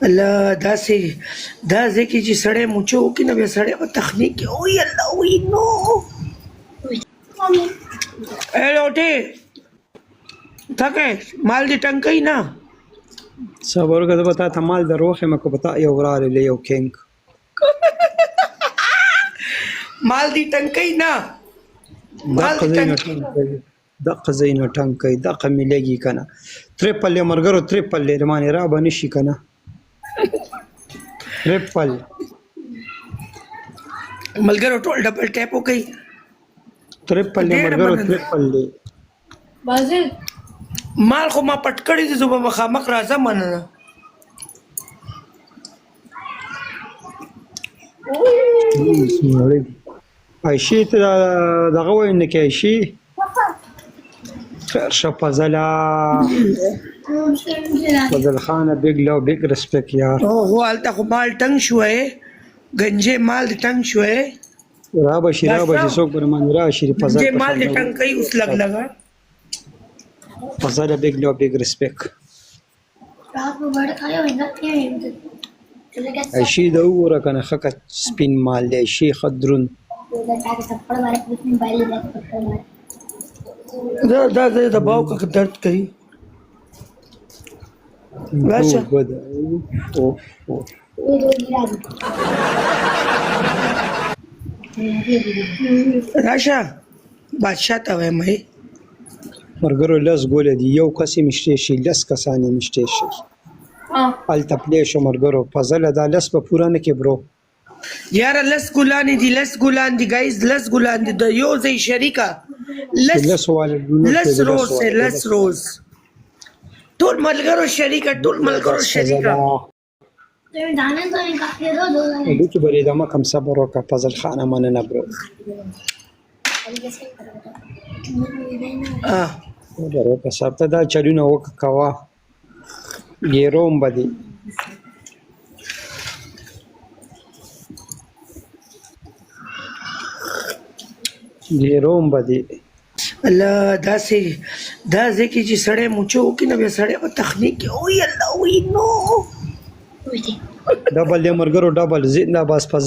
الله دا ځکه چې سړی موچو وکړي نو بیا سړی په تخنیک کې وي الله وي نو اے لوټې تکه مال دې ټنګي نه صبر وکړه زه به تا ته مال در وښیم که به تا یو راغلی یو کینګ مال دې ټنګي نه دقه ځای نه ټنګ کوي دقه مې لګي که نه تریپل یې ملګرو تریپل یې رمانې را به نه شي که نه تریپل ملګرو ټول ډبل ټیپ وکړئ تریپل یې ملګرو تریپل دی مال خو ما پټ کړی دی زه به مخامخ راځم مننه عایشې ته دغه ویل نه کې عایشې خیر شه فضله فضل خانه بیګ لو بیګ رسپیک یار هو هلته خو مال ټنګ شوی گنجې مال دې ټنګ شوی را به شي څوک به رمانې راشي فضل گنجې مال دې ټنګ کوي اوس لګ لګا فضل بیګ لو بیګ رسپیک عایشې د وګوره که نه ښه سپین مال دی عایشې ښه دروند دا دباو کا درد کوي راشه راشه بادشاہ ته وایم ملګرو لس ګوله دي یو کس یې مشتې شي لس کسان یې مشتې شي هلته پلی شو ملګرو فضله دا لس به پوره نه کې برو یاره لس ګلان دي لس ګلان دي ګایز لس ګلان دي د یو ځای شریکه لس روز ټول ملګرو شریکه ټول ملګرو شریکه لیکي بریدمه کم صبر وکړه فضل خانه مننه برو صبر وکړه صاحب ته دا چلونه وکړه کوه ګیروم به دي ګیروم به دي الله دا ځکه چې سړی موچو وکړي نو بیا سړی په تخنیک کې وي الله وي نو ډبل دی ملګرو ډبل زنده بس فضل